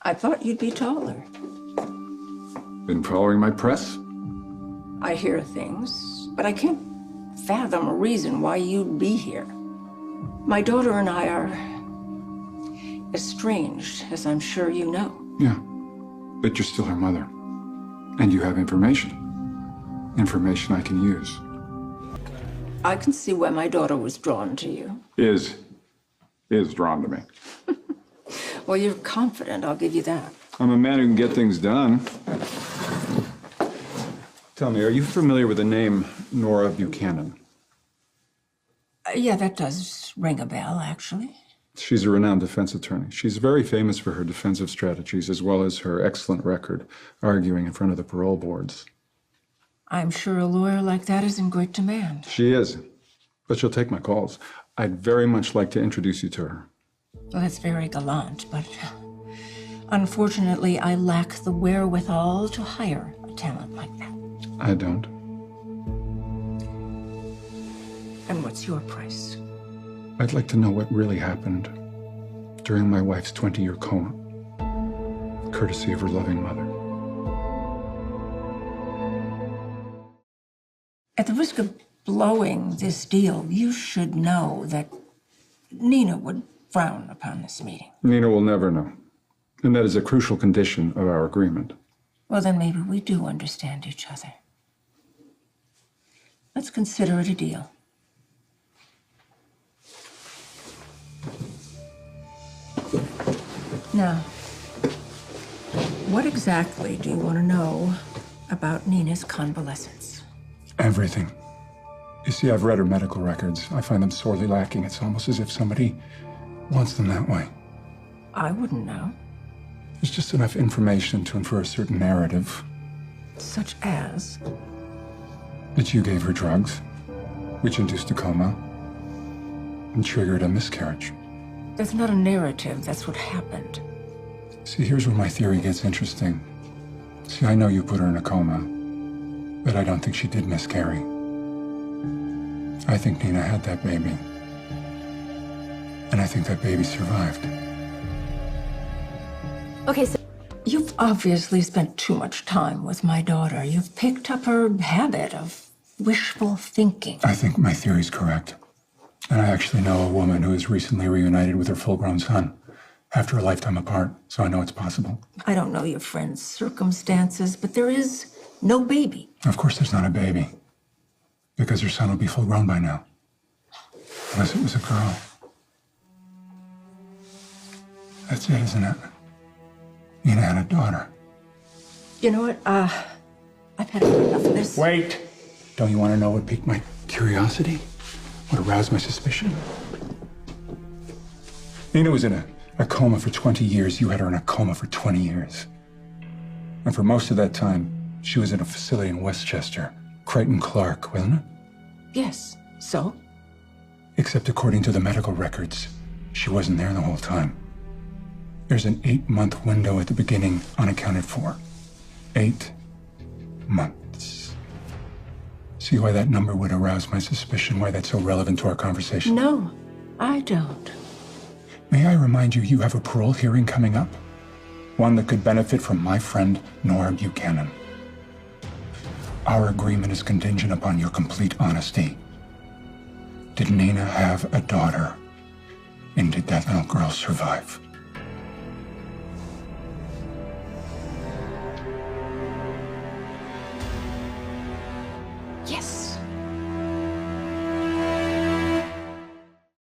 I thought you'd be taller. Been following my press? I hear things, but I can't fathom a reason why you'd be here. My daughter and I are estranged, as I'm sure you know. Yeah, but you're still her mother. And you have information. Information I can use. I can see why my daughter was drawn to you. Is drawn to me. Well, you're confident, I'll give you that. I'm a man who can get things done. Tell me, are you familiar with the name Nora Buchanan? Yeah, that does ring a bell, actually. She's a renowned defense attorney. She's very famous for her defensive strategies as well as her excellent record arguing in front of the parole boards. I'm sure a lawyer like that is in great demand. She is, but she'll take my calls. I'd very much like to introduce you to her. Well, that's very gallant, but unfortunately, I lack the wherewithal to hire a talent like that. I don't. And what's your price? I'd like to know what really happened during my wife's 20-year coma, courtesy of her loving mother. At the risk of blowing this deal, you should know that Nina would frown upon this meeting. Nina will never know, and that is a crucial condition of our agreement. Well, then maybe we do understand each other. Let's consider it a deal. Now, what exactly do you want to know about Nina's convalescence? Everything. You see, I've read her medical records. I find them sorely lacking. It's almost as if somebody wants them that way. I wouldn't know. There's just enough information to infer a certain narrative. Such as? That you gave her drugs, which induced a coma, and triggered a miscarriage. That's not a narrative, that's what happened. See, here's where my theory gets interesting. See, I know you put her in a coma, but I don't think she did miscarry. I think Nina had that baby. And I think that baby survived. Okay, so you've obviously spent too much time with my daughter. You've picked up her habit of wishful thinking. I think my theory's correct. And I actually know a woman who is recently reunited with her full-grown son after a lifetime apart, so I know it's possible. I don't know your friend's circumstances, but there is no baby. Of course there's not a baby, because her son will be full-grown by now. Unless it was a girl. That's it, isn't it? Nina had a daughter. You know what? I've had enough of this. Wait! Don't you want to know what piqued my curiosity? What aroused my suspicion? Nina was in a coma for 20 years. You had her in a coma for 20 years. And for most of that time, she was in a facility in Westchester. Crichton Clark, wasn't it? Yes. So? Except according to the medical records, she wasn't there the whole time. There's an 8-month window at the beginning unaccounted for. 8 months. See why that number would arouse my suspicion, why that's so relevant to our conversation? No, I don't. May I remind you, you have a parole hearing coming up? One that could benefit from my friend, Nora Buchanan. Our agreement is contingent upon your complete honesty. Did Nina have a daughter? And did that little girl survive? Yes.